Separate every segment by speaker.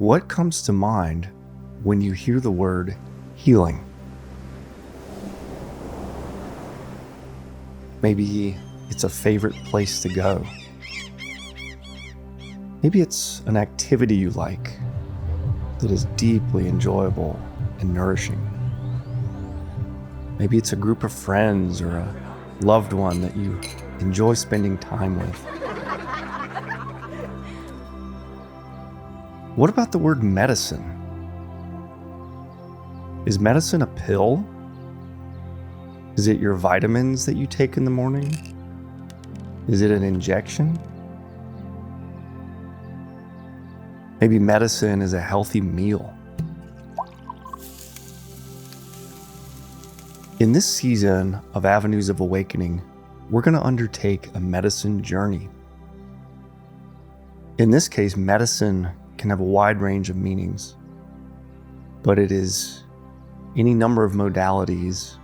Speaker 1: What comes to mind when you hear the word healing? Maybe it's a favorite place to go. Maybe it's an activity you like that is deeply enjoyable and nourishing. Maybe it's a group of friends or a loved one that you enjoy spending time with. What about the word medicine? Is medicine a pill? Is it your vitamins that you take in the morning? Is it an injection? Maybe medicine is a healthy meal. In this season of Avenues of Awakening, we're going to undertake a medicine journey. In this case, medicine can have a wide range of meanings, but it is any number of modalities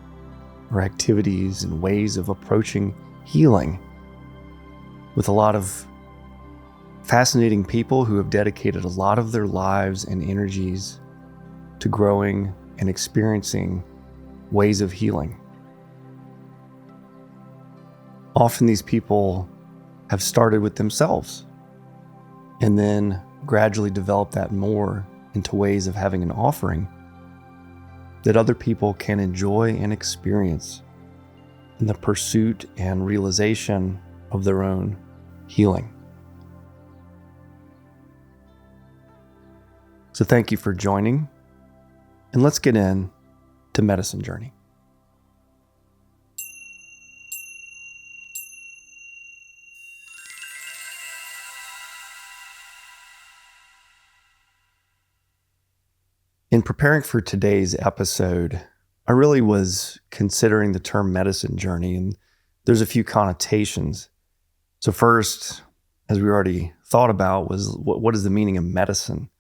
Speaker 1: or activities and ways of approaching healing with a lot of fascinating people who have dedicated a lot of their lives and energies to growing and experiencing ways of healing. Often these people have started with themselves and then gradually developed that more into ways of having an offering that other people can enjoy and experience in the pursuit and realization of their own healing. So thank you for joining, and let's get in to Medicine Journey. In preparing for today's episode, I really was considering the term medicine journey, and there's a few connotations. So first, as we already thought about, was what is the meaning of medicine?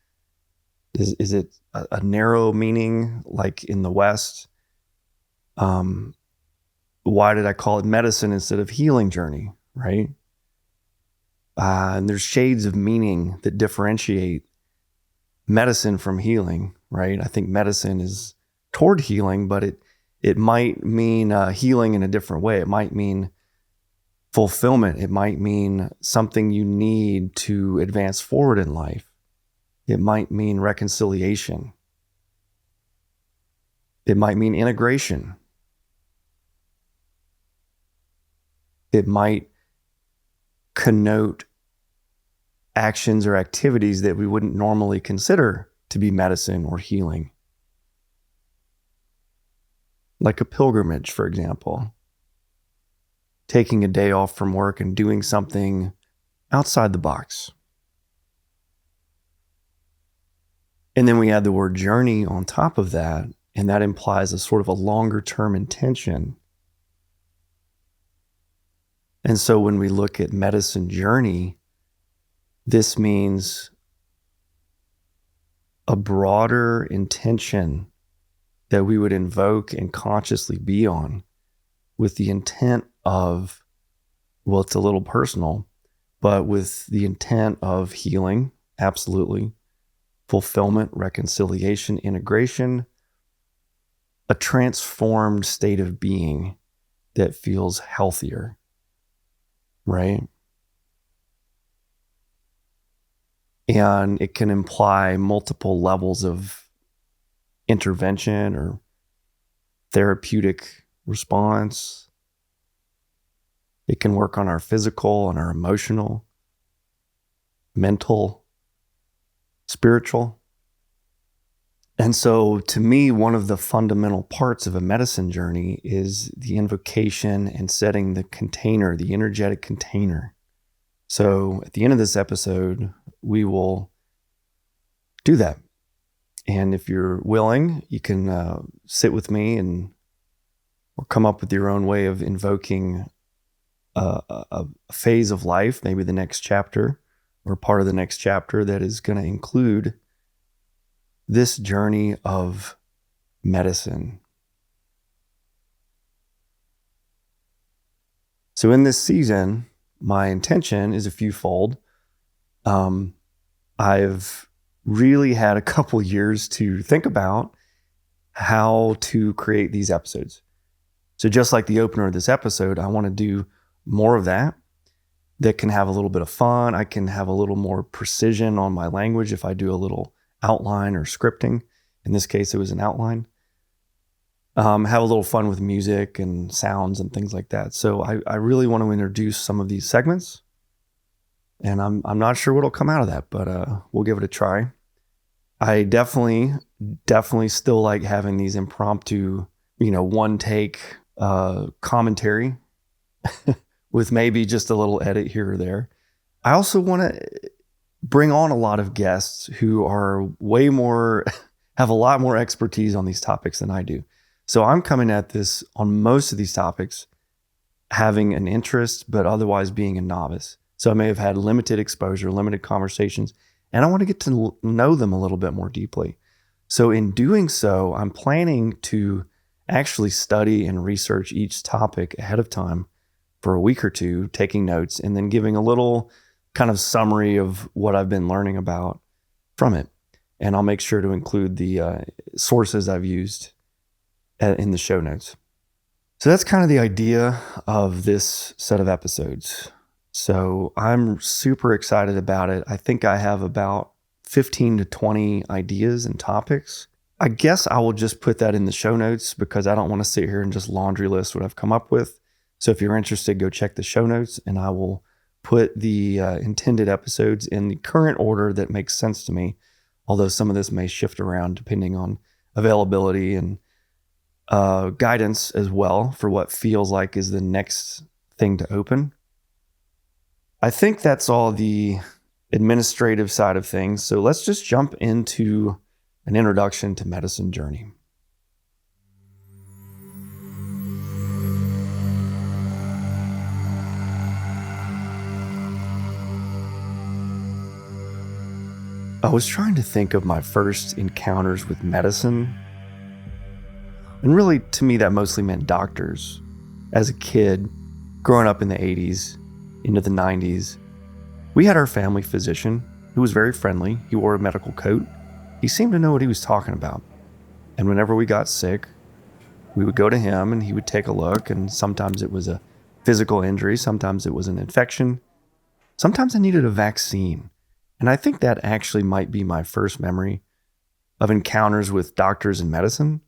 Speaker 1: Is it a narrow meaning like in the West? Why did I call it medicine instead of healing journey, right? And there's shades of meaning that differentiate medicine from healing, right? I think medicine is toward healing, but it might mean healing in a different way. It might mean fulfillment. It might mean something you need to advance forward in life. It might mean reconciliation. It might mean integration. It might connote actions or activities that we wouldn't normally consider to be medicine or healing. Like a pilgrimage, for example. Taking a day off from work and doing something outside the box. And then we add the word journey on top of that, and that implies a sort of a longer term intention. And so when we look at medicine journey, this means a broader intention that we would invoke and consciously be on with the intent of, well, it's a little personal, but with the intent of healing, absolutely, fulfillment, reconciliation, integration, a transformed state of being that feels healthier, right? And it can imply multiple levels of intervention or therapeutic response. It can work on our physical, on our emotional, mental, spiritual. And so to me, one of the fundamental parts of a medicine journey is the invocation and setting the container, the energetic container. So at the end of this episode, we will do that. And if you're willing, you can sit with me or come up with your own way of invoking a phase of life, maybe the next chapter or part of the next chapter that is going to include this journey of medicine. So in this season, my intention is a fewfold. I've really had a couple years to think about how to create these episodes. So just like the opener of this episode, I want to do more of that can have a little bit of fun. I can have a little more precision on my language if I do a little outline or scripting. In this case, it was an outline. Have a little fun with music and sounds and things like that. So I really want to introduce some of these segments, and I'm not sure what'll come out of that, but we'll give it a try. I definitely still like having these impromptu, one take commentary with maybe just a little edit here or there. I also want to bring on a lot of guests who are way more, have a lot more expertise on these topics than I do. So I'm coming at this on most of these topics, having an interest, but otherwise being a novice. So I may have had limited exposure, limited conversations, and I want to get to know them a little bit more deeply. So in doing so, I'm planning to actually study and research each topic ahead of time for a week or two, taking notes, and then giving a little kind of summary of what I've been learning about from it. And I'll make sure to include the sources I've used in the show notes. So that's kind of the idea of this set of episodes. So I'm super excited about it. I think I have about 15 to 20 ideas and topics. I guess I will just put that in the show notes because I don't want to sit here and just laundry list what I've come up with. So if you're interested, go check the show notes, and I will put the intended episodes in the current order that makes sense to me, although some of this may shift around depending on availability and guidance as well for what feels like is the next thing to open. I think that's all the administrative side of things. So let's just jump into an introduction to Medicine Journey. I was trying to think of my first encounters with medicine. And really, to me, that mostly meant doctors. As a kid, growing up in the 80s, into the 90s, we had our family physician who was very friendly. He wore a medical coat. He seemed to know what he was talking about. And whenever we got sick, we would go to him and he would take a look. And sometimes it was a physical injury. Sometimes it was an infection. Sometimes I needed a vaccine. And I think that actually might be my first memory of encounters with doctors and medicine,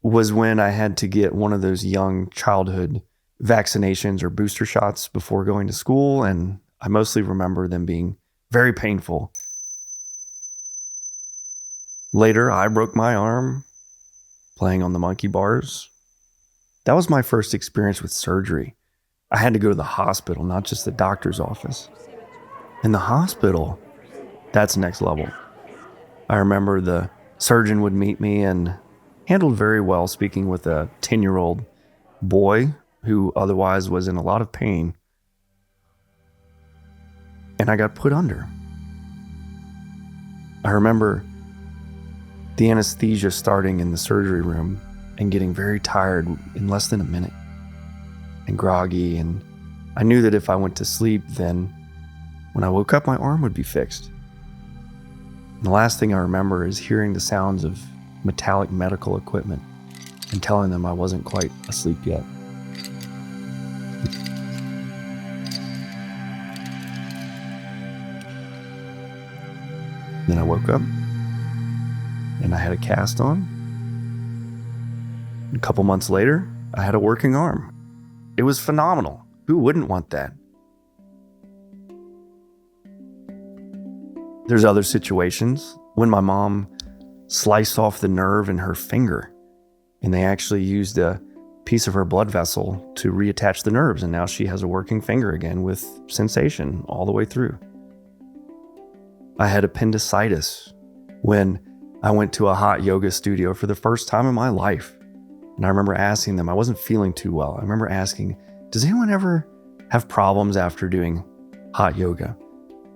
Speaker 1: was when I had to get one of those young childhood vaccinations or booster shots before going to school. And I mostly remember them being very painful. Later, I broke my arm playing on the monkey bars. That was my first experience with surgery. I had to go to the hospital, not just the doctor's office. In the hospital, that's next level. I remember the surgeon would meet me and handled very well, speaking with a 10-year-old boy who otherwise was in a lot of pain. And I got put under. I remember the anesthesia starting in the surgery room and getting very tired in less than a minute and groggy. And I knew that if I went to sleep, then when I woke up, my arm would be fixed. And the last thing I remember is hearing the sounds of metallic medical equipment and telling them I wasn't quite asleep yet. Then I woke up and I had a cast on. A couple months later, I had a working arm. It was phenomenal. Who wouldn't want that? There's other situations when my mom sliced off the nerve in her finger, and they actually used a piece of her blood vessel to reattach the nerves, and now she has a working finger again with sensation all the way through. I had appendicitis when I went to a hot yoga studio for the first time in my life. And I remember asking them, I wasn't feeling too well. I remember asking, does anyone ever have problems after doing hot yoga?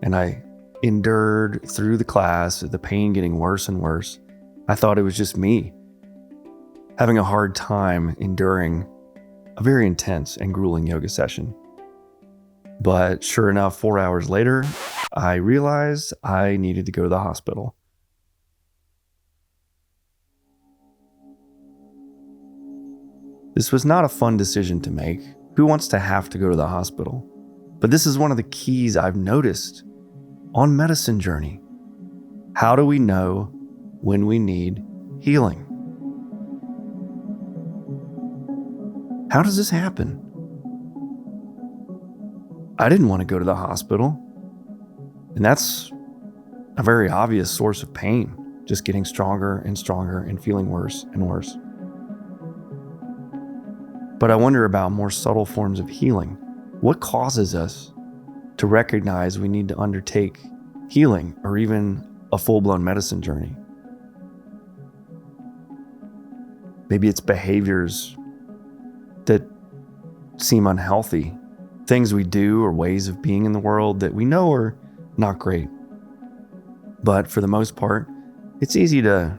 Speaker 1: And I endured through the class, the pain getting worse and worse. I thought it was just me having a hard time enduring a very intense and grueling yoga session. But sure enough, 4 hours later, I realized I needed to go to the hospital. This was not a fun decision to make. Who wants to have to go to the hospital? But this is one of the keys I've noticed on Medicine Journey. How do we know when we need healing? How does this happen? I didn't want to go to the hospital, and that's a very obvious source of pain, just getting stronger and stronger and feeling worse and worse. But I wonder about more subtle forms of healing. What causes us to recognize we need to undertake healing or even a full-blown medicine journey? Maybe it's behaviors that seem unhealthy, things we do or ways of being in the world that we know are not great. But for the most part, it's easy to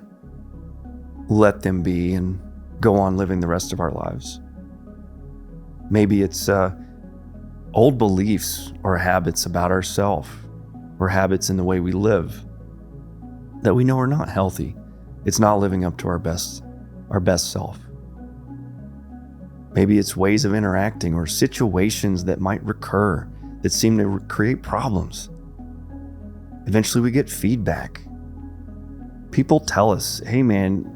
Speaker 1: let them be and go on living the rest of our lives. Maybe it's old beliefs or habits about ourselves or habits in the way we live that we know are not healthy. It's not living up to our best self. Maybe it's ways of interacting or situations that might recur that seem to create problems. Eventually we get feedback. People tell us, hey man,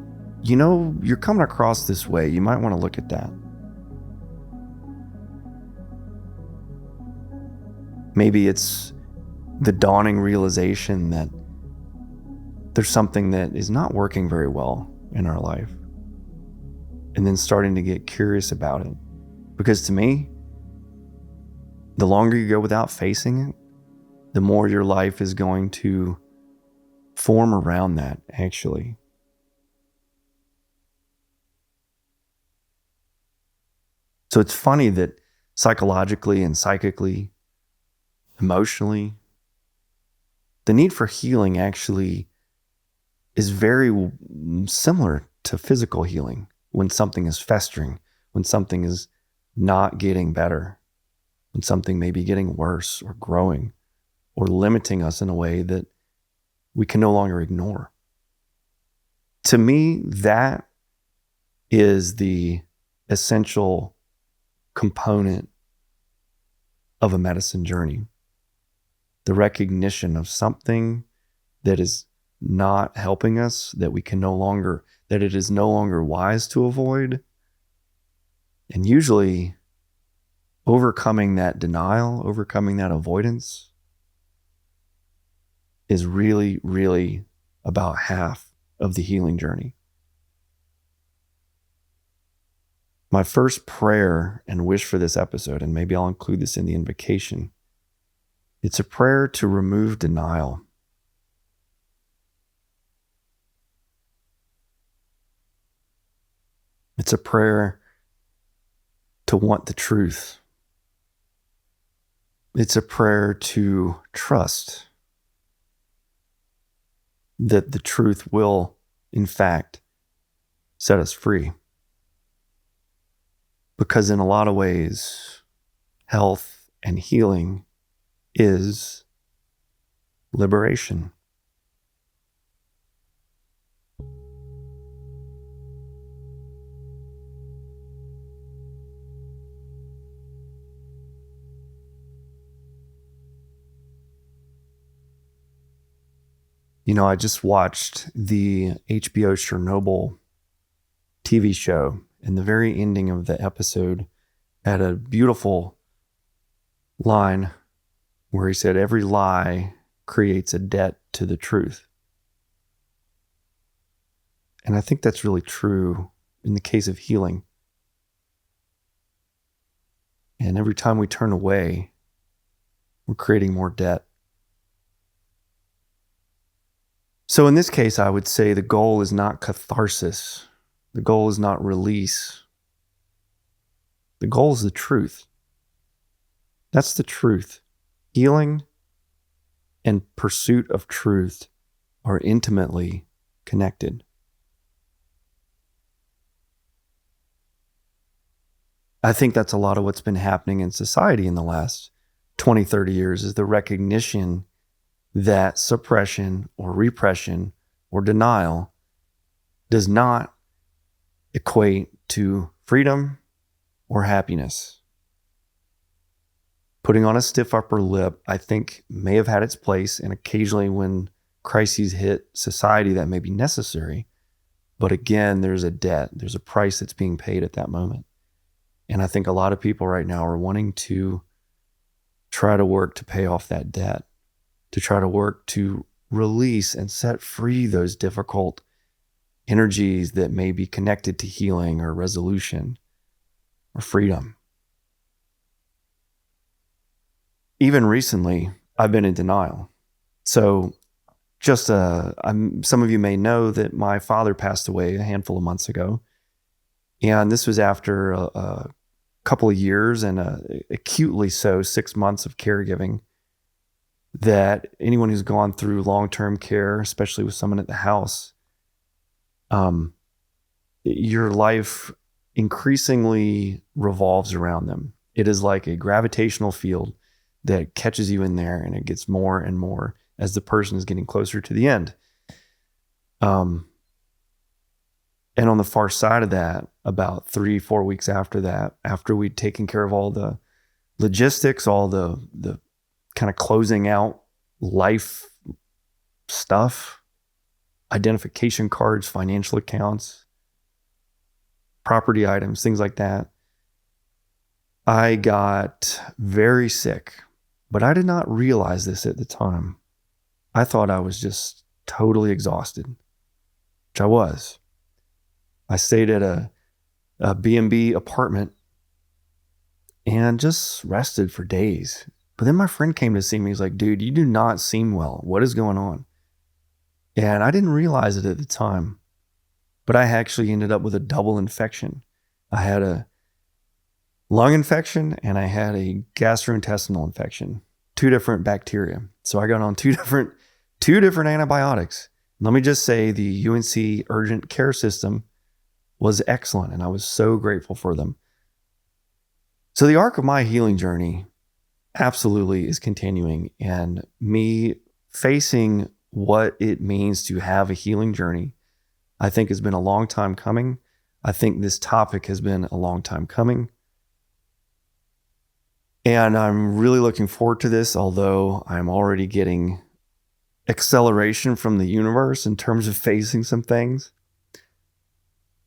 Speaker 1: you're coming across this way. You might want to look at that. Maybe it's the dawning realization that there's something that is not working very well in our life, and then starting to get curious about it. Because to me, the longer you go without facing it, the more your life is going to form around that, actually. So it's funny that psychologically and psychically, emotionally, the need for healing actually is very similar to physical healing. When something is festering, when something is not getting better, when something may be getting worse or growing or limiting us in a way that we can no longer ignore. To me, that is the essential component of a medicine journey. The recognition of something that is not helping us, that it is no longer wise to avoid. And usually overcoming that denial, overcoming that avoidance is really, really about half of the healing journey. My first prayer and wish for this episode, and maybe I'll include this in the invocation, it's a prayer to remove denial. It's a prayer to want the truth. It's a prayer to trust that the truth will, in fact, set us free. Because in a lot of ways, health and healing is liberation. I just watched the HBO Chernobyl TV show, and the very ending of the episode had a beautiful line where he said, every lie creates a debt to the truth. And I think that's really true in the case of healing. And every time we turn away, we're creating more debt. So in this case, I would say the goal is not catharsis. The goal is not release. The goal is the truth. That's the truth. Healing and pursuit of truth are intimately connected. I think that's a lot of what's been happening in society in the last 20, 30 years, is the recognition that suppression or repression or denial does not equate to freedom or happiness? Putting on a stiff upper lip, I think, may have had its place, and occasionally when crises hit society, that may be necessary. But again, there's a debt. There's a price that's being paid at that moment. And I think a lot of people right now are wanting to try to work to pay off that debt, to try to work to release and set free those difficult energies that may be connected to healing or resolution or freedom. Even recently, I've been in denial. So some of you may know that my father passed away a handful of months ago. And this was after a couple of years and acutely so 6 months of caregiving, that anyone who's gone through long-term care, especially with someone at the house, your life increasingly revolves around them. It is like a gravitational field that catches you in there, and it gets more and more as the person is getting closer to the end. And on the far side of that, about 3-4 weeks after that, after we'd taken care of all the logistics, all the kind of closing out life stuff, identification cards, financial accounts, property items, things like that, I got very sick. But I did not realize this at the time. I thought I was just totally exhausted, which I was. I stayed at a B&B apartment and just rested for days. But then my friend came to see me. He's like, dude, you do not seem well. What is going on? And I didn't realize it at the time, but I actually ended up with a double infection. I had a lung infection and I had a gastrointestinal infection, 2 different bacteria. So I got on two different antibiotics. Let me just say the UNC urgent care system was excellent, and I was so grateful for them. So the arc of my healing journey absolutely is continuing, and me facing what it means to have a healing journey, I think has been a long time coming. I think this topic has been a long time coming. And I'm really looking forward to this, although I'm already getting acceleration from the universe in terms of facing some things.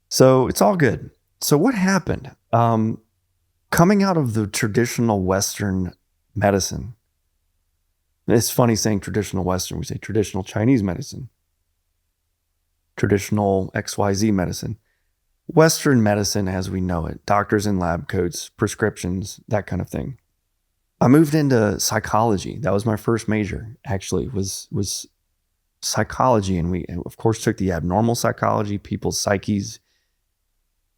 Speaker 1: So it's all good. So what happened? Coming out of the traditional Western medicine, it's funny saying traditional Western, we say traditional Chinese medicine, traditional XYZ medicine. Western medicine as we know it, doctors and lab coats, prescriptions, that kind of thing. I moved into psychology. That was my first major, actually, was psychology. And we, of course, took the abnormal psychology, people's psyches.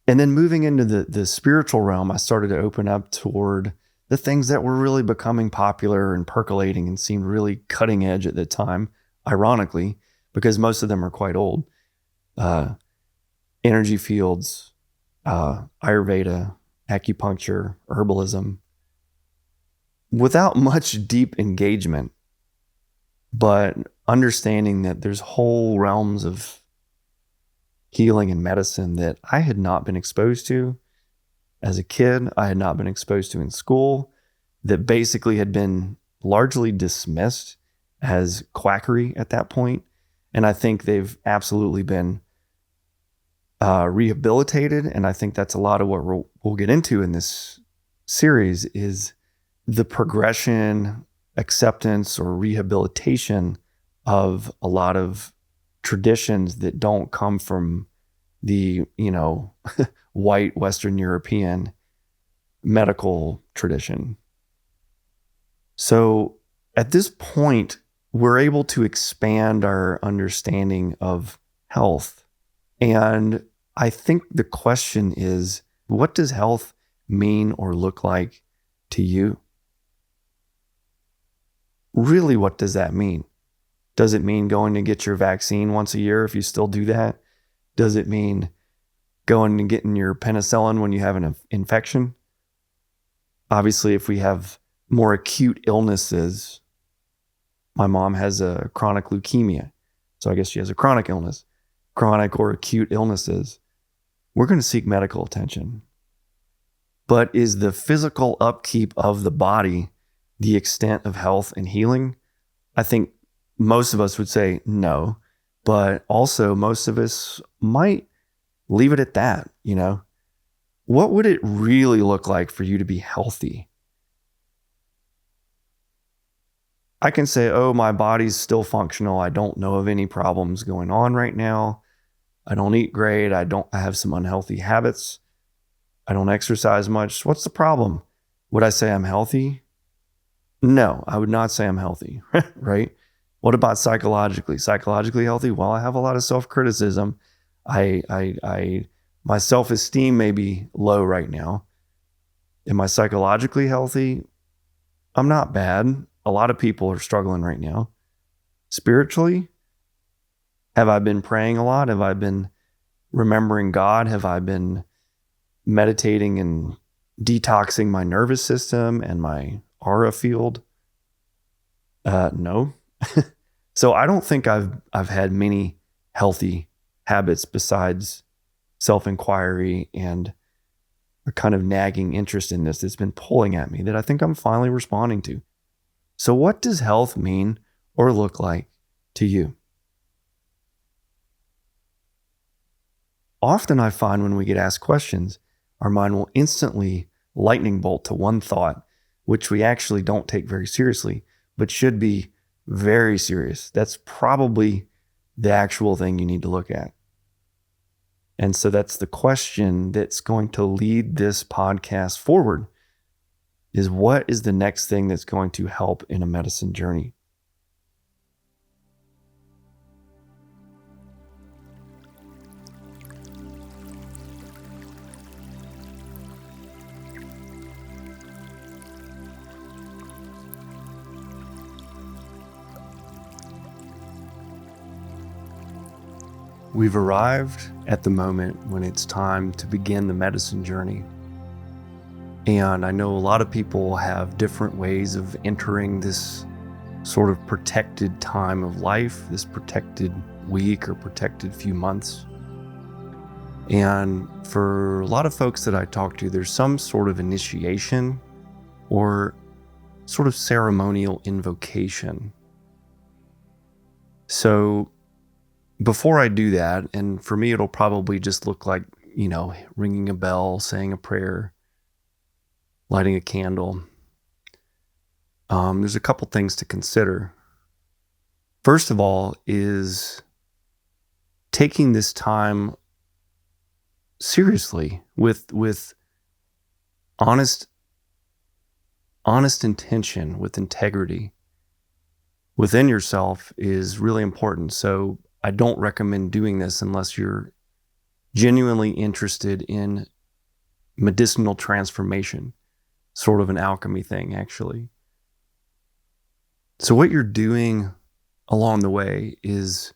Speaker 1: And then moving into the spiritual realm, I started to open up toward the things that were really becoming popular and percolating and seemed really cutting edge at the time, ironically, because most of them are quite old. Energy fields, Ayurveda, acupuncture, herbalism, without much deep engagement, but understanding that there's whole realms of healing and medicine that I had not been exposed to as a kid, I had not been exposed to in school, that basically had been largely dismissed as quackery at that point. And I think they've absolutely been rehabilitated. And I think that's a lot of what we'll get into in this series is the progression, acceptance, or rehabilitation of a lot of traditions that don't come from the, white Western European medical tradition. So at this point, we're able to expand our understanding of health. And I think the question is, what does health mean or look like to you? Really, what does that mean? Does it mean going to get your vaccine once a year if you still do that? Does it mean going and getting your penicillin when you have an infection? Obviously, if we have more acute illnesses, my mom has a chronic leukemia, so I guess she has a chronic illness, chronic or acute illnesses, we're going to seek medical attention. But is the physical upkeep of the body the extent of health and healing? I think most of us would say no, but also most of us might leave it at that, What would it really look like for you to be healthy? I can say, oh, my body's still functional. I don't know of any problems going on right now. I don't eat great. I have some unhealthy habits. I don't exercise much. What's the problem? Would I say I'm healthy? No, I would not say I'm healthy, right? What about psychologically? Psychologically healthy? Well, I have a lot of self-criticism. My self-esteem may be low right now. Am I psychologically healthy? I'm not bad. A lot of people are struggling right now. Spiritually, have I been praying a lot? Have I been remembering God? Have I been meditating and detoxing my nervous system and my aura field? No. So I don't think I've had many healthy habits besides self-inquiry and a kind of nagging interest in this that's been pulling at me that I think I'm finally responding to. So what does health mean or look like to you? Often I find when we get asked questions, our mind will instantly lightning bolt to one thought, which we actually don't take very seriously, but should be very serious. That's probably the actual thing you need to look at. And so that's the question that's going to lead this podcast forward, is what is the next thing that's going to help in a medicine journey? We've arrived at the moment when it's time to begin the medicine journey. And I know a lot of people have different ways of entering this sort of protected time of life, this protected week or protected few months. And for a lot of folks that I talk to, there's some sort of initiation or sort of ceremonial invocation. So before I do that, and for me, it'll probably just look like, ringing a bell, saying a prayer, lighting a candle. There's a couple things to consider. First of all is taking this time seriously with honest intention, with integrity within yourself is really important. So I don't recommend doing this unless you're genuinely interested in medicinal transformation, sort of an alchemy thing, actually. So what you're doing along the way is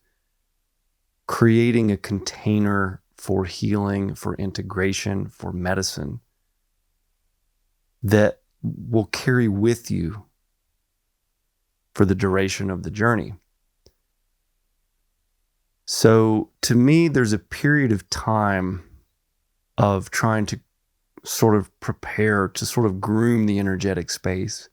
Speaker 1: creating a container for healing, for integration, for medicine that will carry with you for the duration of the journey. So to me, there's a period of time of trying to sort of prepare, to sort of groom the energetic space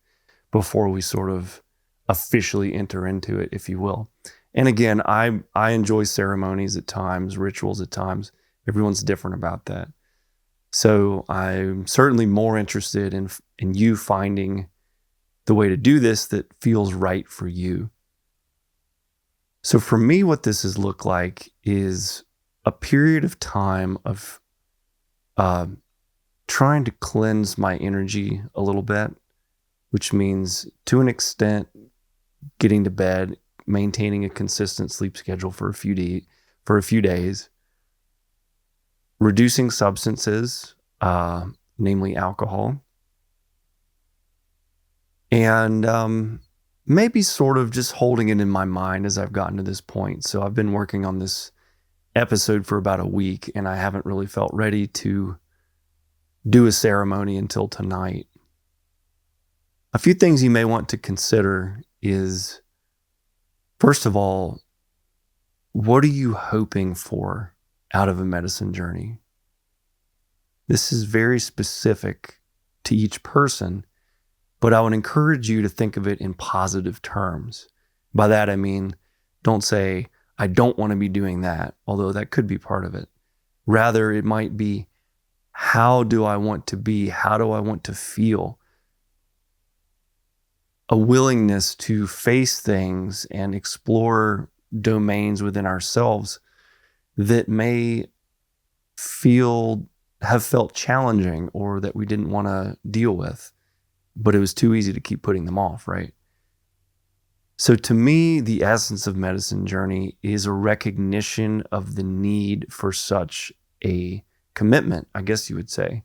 Speaker 1: before we sort of officially enter into it, if you will. And again, I enjoy ceremonies at times, rituals at times. Everyone's different about that. So I'm certainly more interested in you finding the way to do this that feels right for you. So for me, what this has looked like is a period of time of trying to cleanse my energy a little bit, which means to an extent getting to bed, maintaining a consistent sleep schedule for a few days, reducing substances, namely alcohol, and maybe sort of just holding it in my mind as I've gotten to this point. So I've been working on this episode for about a week, and I haven't really felt ready to do a ceremony until tonight. A few things you may want to consider is, first of all, what are you hoping for out of a medicine journey? This is very specific to each person, but I would encourage you to think of it in positive terms. By that, I mean, don't say, I don't want to be doing that, although that could be part of it. Rather, it might be, how do I want to be? How do I want to feel? A willingness to face things and explore domains within ourselves that may have felt challenging or that we didn't want to deal with, but it was too easy to keep putting them off, right? So to me, the essence of medicine journey is a recognition of the need for such a commitment, I guess you would say.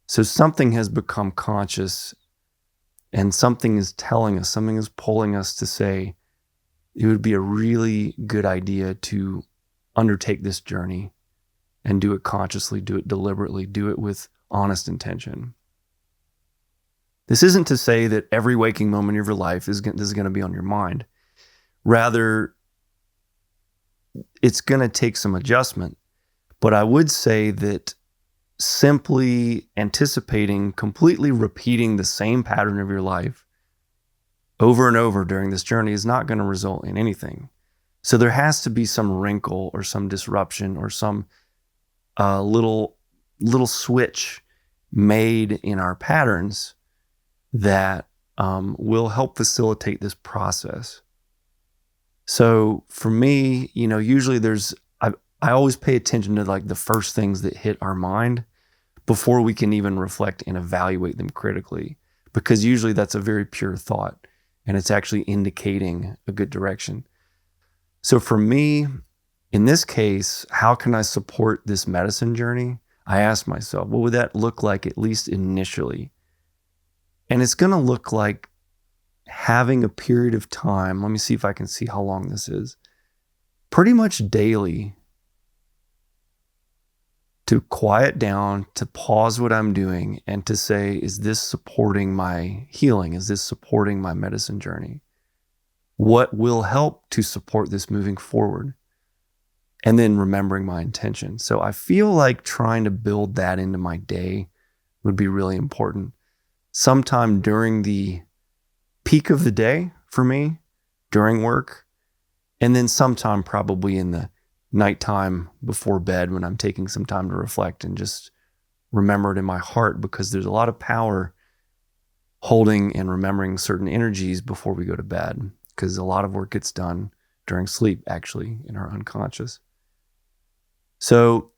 Speaker 1: So something has become conscious and something is telling us, something is pulling us to say, it would be a really good idea to undertake this journey and do it consciously, do it deliberately, do it with honest intention. This isn't to say that every waking moment of your life is going to be on your mind. Rather, it's going to take some adjustment. But I would say that simply anticipating, completely repeating the same pattern of your life over and over during this journey is not going to result in anything. So there has to be some wrinkle or some disruption or some little switch made in our patterns that will help facilitate this process. So for me, usually I always pay attention to like the first things that hit our mind before we can even reflect and evaluate them critically, because usually that's a very pure thought and it's actually indicating a good direction. So for me, in this case, how can I support this medicine journey? I asked myself, what would that look like, at least initially? And it's going to look like having a period of time. Let me see if I can see how long this is. Pretty much daily, to quiet down, to pause what I'm doing, and to say, is this supporting my healing? Is this supporting my medicine journey? What will help to support this moving forward? And then remembering my intention. So I feel like trying to build that into my day would be really important. Sometime during the peak of the day for me, during work, and then sometime probably in the nighttime before bed when I'm taking some time to reflect and just remember it in my heart, because there's a lot of power holding and remembering certain energies before we go to bed, because a lot of work gets done during sleep, actually, in our unconscious. So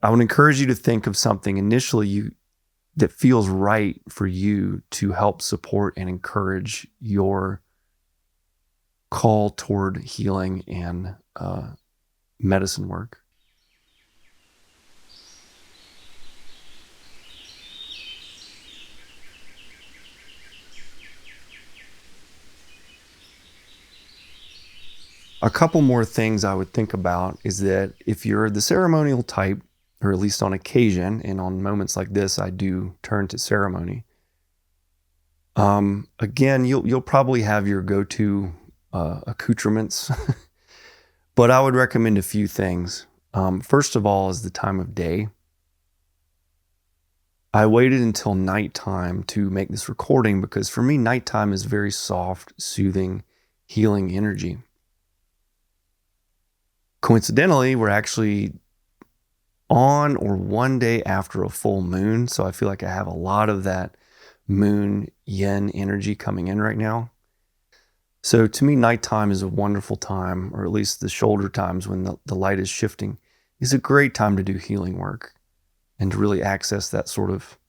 Speaker 1: I would encourage you to think of something initially that feels right for you to help support and encourage your call toward healing and medicine work. A couple more things I would think about is that if you're the ceremonial type, or at least on occasion, and on moments like this, I do turn to ceremony. Again, you'll probably have your go-to accoutrements, but I would recommend a few things. First of all is the time of day. I waited until nighttime to make this recording because for me, nighttime is very soft, soothing, healing energy. Coincidentally, we're actually on or one day after a full moon, so I feel like I have a lot of that moon yin energy coming in right now. So to me, nighttime is a wonderful time, or at least the shoulder times when the light is shifting, is a great time to do healing work and to really access that sort of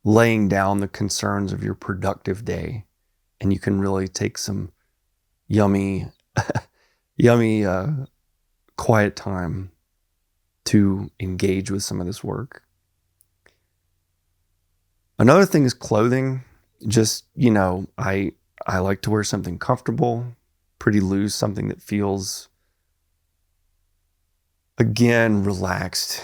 Speaker 1: laying down the concerns of your productive day. And you can really take some yummy quiet time to engage with some of this work. Another thing is clothing. Just, I like to wear something comfortable, pretty loose, something that feels, again, relaxed.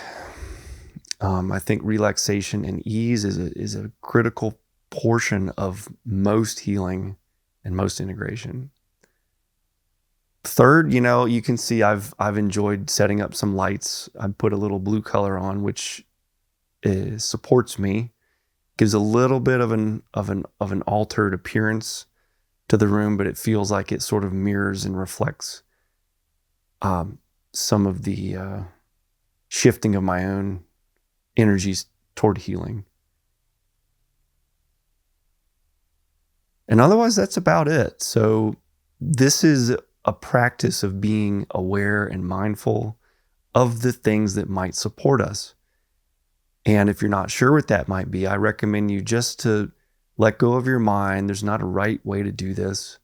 Speaker 1: I think relaxation and ease is a critical portion of most healing and most integration. Third, you can see I've enjoyed setting up some lights. I put a little blue color on, which supports me, gives a little bit of an altered appearance to the room, but it feels like it sort of mirrors and reflects some of the shifting of my own energies toward healing. And otherwise, that's about it. So this is a practice of being aware and mindful of the things that might support us. And if you're not sure what that might be, I recommend you just to let go of your mind. There's not a right way to do this.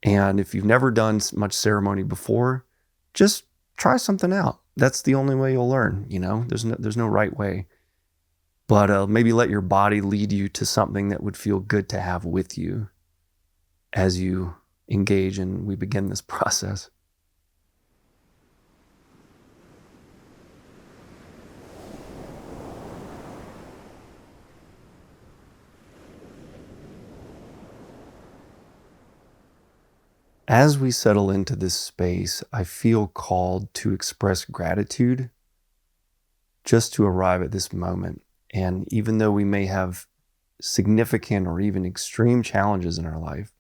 Speaker 1: And if you've never done much ceremony before, just try something out. That's the only way you'll learn, there's no right way. But maybe let your body lead you to something that would feel good to have with you as you engage and we begin this process. As we settle into this space, I feel called to express gratitude just to arrive at this moment. And even though we may have significant or even extreme challenges in our life,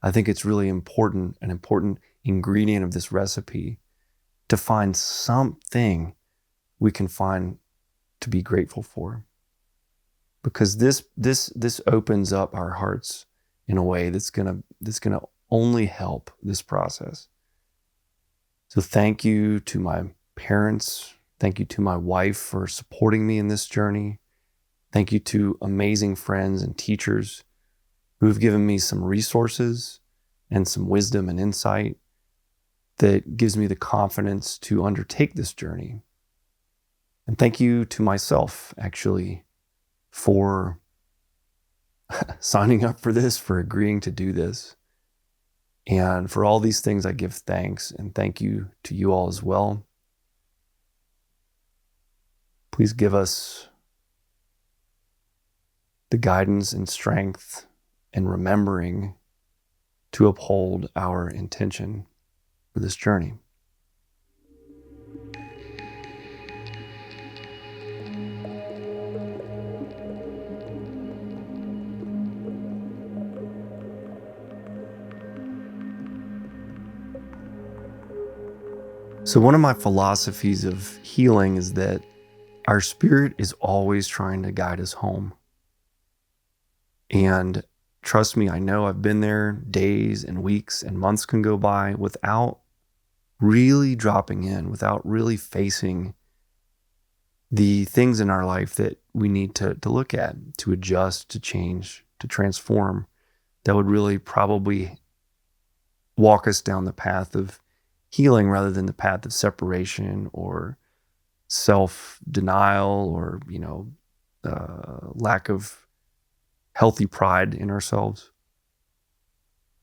Speaker 1: I think it's really important, an important ingredient of this recipe, to find something we can find to be grateful for. Because this opens up our hearts in a way that's gonna only help this process. So thank you to my parents. Thank you to my wife for supporting me in this journey. Thank you to amazing friends and teachers who have given me some resources and some wisdom and insight that gives me the confidence to undertake this journey. And thank you to myself, actually, for signing up for this, for agreeing to do this. And for all these things, I give thanks, and thank you to you all as well. Please give us the guidance and strength and remembering to uphold our intention for this journey. So one of my philosophies of healing is that our spirit is always trying to guide us home. And trust me, I know I've been there. Days and weeks and months can go by without really dropping in, without really facing the things in our life that we need to look at, to adjust, to change, to transform, that would really probably walk us down the path of healing rather than the path of separation or self-denial or, lack of healthy pride in ourselves.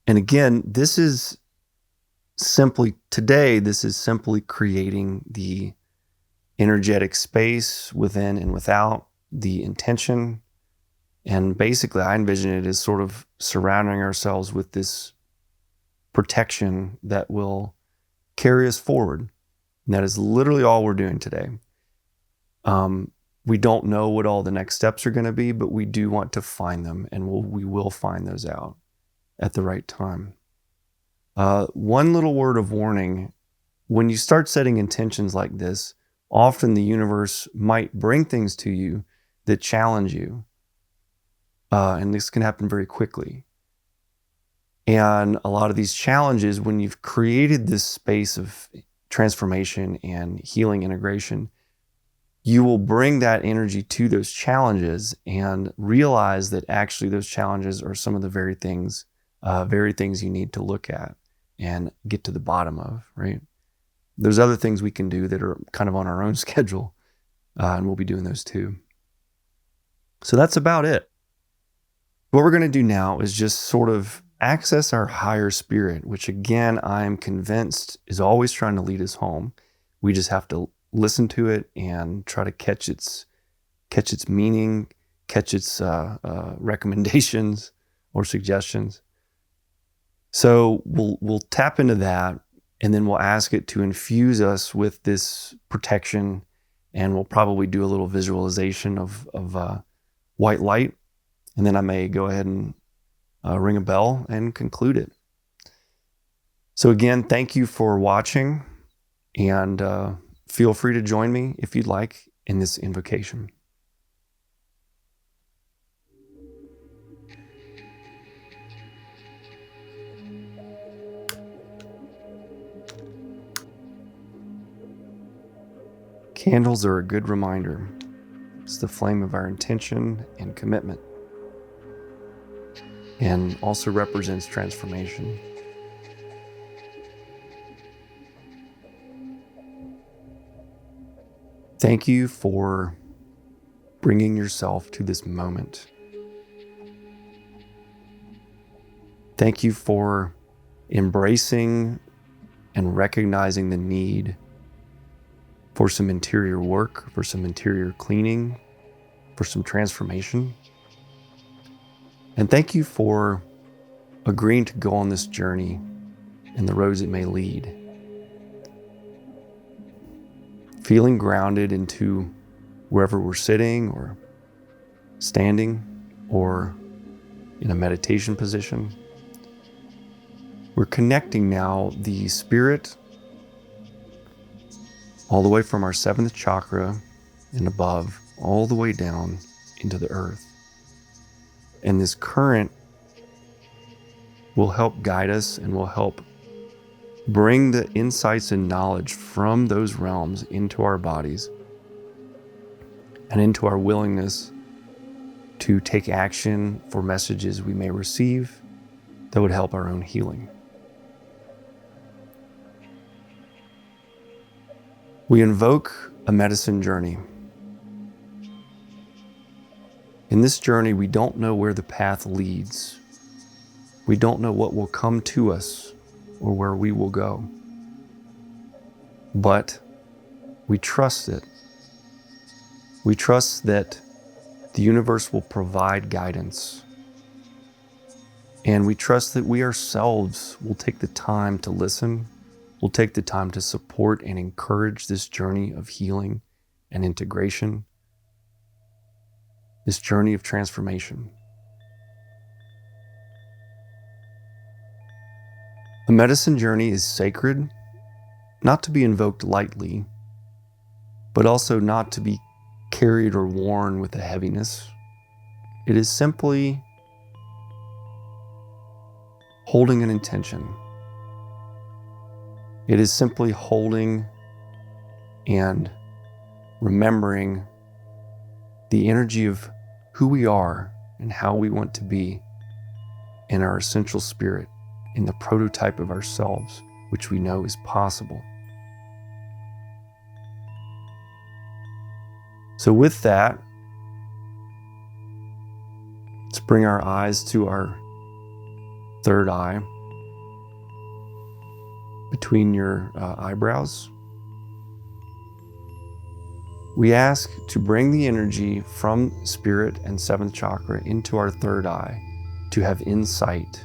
Speaker 1: And again, this is simply creating the energetic space within and without, the intention. And basically, I envision it as sort of surrounding ourselves with this protection that will carry us forward. And that is literally all we're doing today. We don't know what all the next steps are going to be, but we do want to find them, and we will find those out at the right time. One little word of warning: when you start setting intentions like this, often the universe might bring things to you that challenge you. And this can happen very quickly. And a lot of these challenges, when you've created this space of transformation and healing integration, you will bring that energy to those challenges and realize that actually those challenges are some of the very things you need to look at and get to the bottom of, right? There's other things we can do that are kind of on our own schedule, and we'll be doing those too. So that's about it. What we're going to do now is just sort of access our higher spirit, which again, I'm convinced is always trying to lead us home. We just have to listen to it and try to catch its meaning, catch its recommendations or suggestions. So we'll tap into that, and then we'll ask it to infuse us with this protection and we'll probably do a little visualization of white light, and then I may go ahead and ring a bell and conclude it. So again, thank you for watching, and feel free to join me if you'd like in this invocation. Candles are a good reminder. It's the flame of our intention and commitment, and also represents transformation. Thank you for bringing yourself to this moment. Thank you for embracing and recognizing the need for some interior work, for some interior cleaning, for some transformation. And thank you for agreeing to go on this journey and the roads it may lead. Feeling grounded into wherever we're sitting or standing or in a meditation position. We're connecting now the spirit all the way from our 7th chakra and above, all the way down into the earth. And this current will help guide us and will help bring the insights and knowledge from those realms into our bodies and into our willingness to take action for messages we may receive that would help our own healing. We invoke a medicine journey. In this journey, we don't know where the path leads. We don't know what will come to us or where we will go. But we trust it. We trust that the universe will provide guidance. And we trust that we ourselves will take the time to listen. We'll take the time to support and encourage this journey of healing and integration, this journey of transformation. The medicine journey is sacred, not to be invoked lightly, but also not to be carried or worn with a heaviness. It is simply holding an intention. It is simply holding and remembering the energy of who we are and how we want to be in our essential spirit, in the prototype of ourselves, which we know is possible. So with that, let's bring our eyes to our third eye, between your eyebrows. We ask to bring the energy from spirit and 7th chakra into our third eye, to have insight,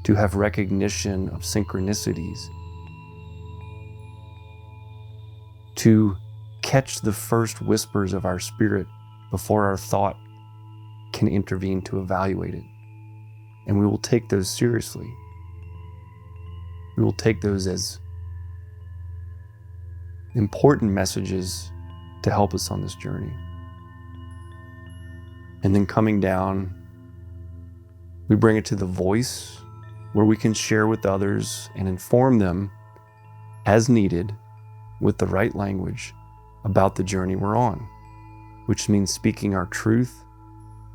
Speaker 1: to have recognition of synchronicities, to catch the first whispers of our spirit before our thought can intervene to evaluate it. And we will take those seriously. We will take those as important messages to help us on this journey. And then coming down, we bring it to the voice, where we can share with others and inform them as needed with the right language about the journey we're on, which means speaking our truth,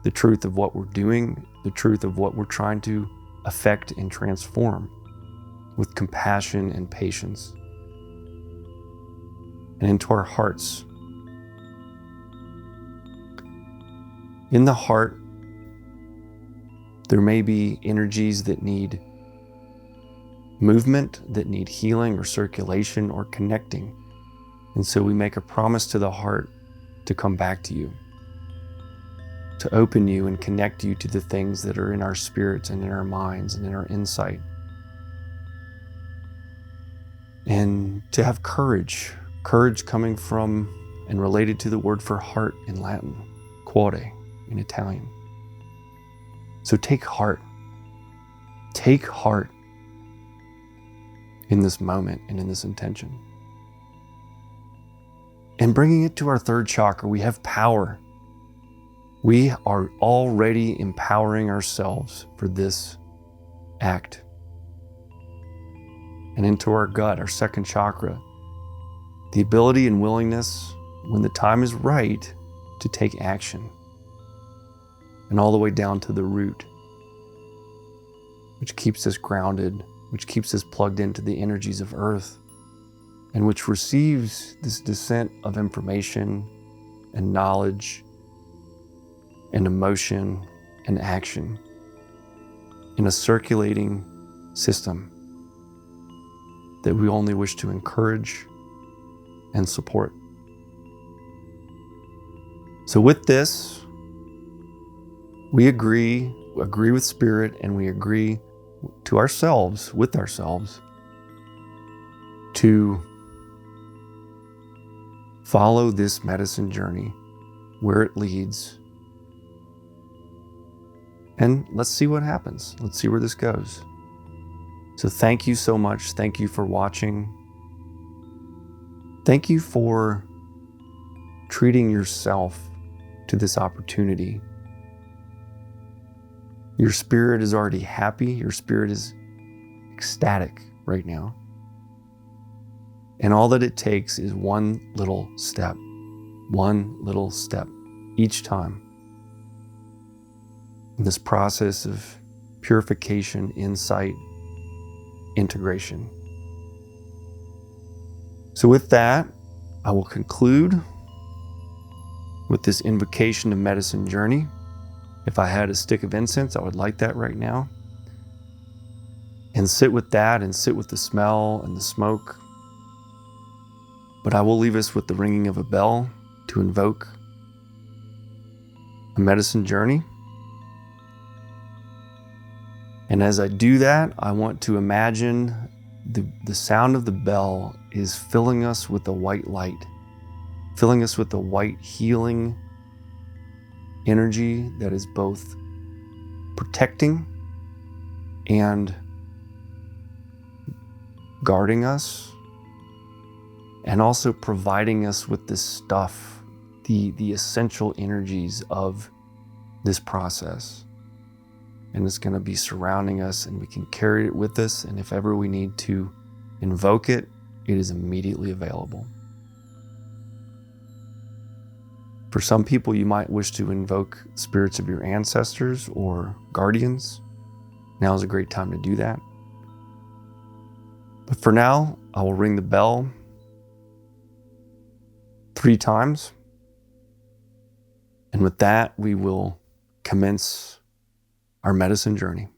Speaker 1: the truth of what we're doing, the truth of what we're trying to affect and transform, with compassion and patience, and into our hearts. In the heart, there may be energies that need movement, that need healing or circulation or connecting. And so we make a promise to the heart to come back to you, to open you and connect you to the things that are in our spirits and in our minds and in our insight. And to have courage coming from and related to the word for heart in Latin, cuore in Italian. So take heart. Take heart in this moment and in this intention. And bringing it to our third chakra, we have power. We are already empowering ourselves for this act. And into our gut, our second chakra, the ability and willingness, when the time is right, to take action. And all the way down to the root, which keeps us grounded, which keeps us plugged into the energies of earth, and which receives this descent of information and knowledge and emotion and action in a circulating system that we only wish to encourage and support. So with this, we agree with Spirit, and we agree to ourselves, with ourselves, to follow this medicine journey where it leads. And let's see what happens. Let's see where this goes. So thank you so much. Thank you for watching. Thank you for treating yourself to this opportunity. Your spirit is already happy. Your spirit is ecstatic right now. And all that it takes is one little step each time in this process of purification, insight, integration. So with that, I will conclude with this invocation of medicine journey. If I had a stick of incense, I would light that right now and sit with that and sit with the smell and the smoke. But I will leave us with the ringing of a bell to invoke a medicine journey. And as I do that, I want to imagine the sound of the bell is filling us with a white light, filling us with a white healing energy that is both protecting and guarding us, and also providing us with this stuff, the essential energies of this process. And it's going to be surrounding us, and we can carry it with us. And if ever we need to invoke it, it is immediately available. For some people, you might wish to invoke spirits of your ancestors or guardians. Now is a great time to do that. But for now, I will ring the bell 3 times. And with that, we will commence our medicine journey.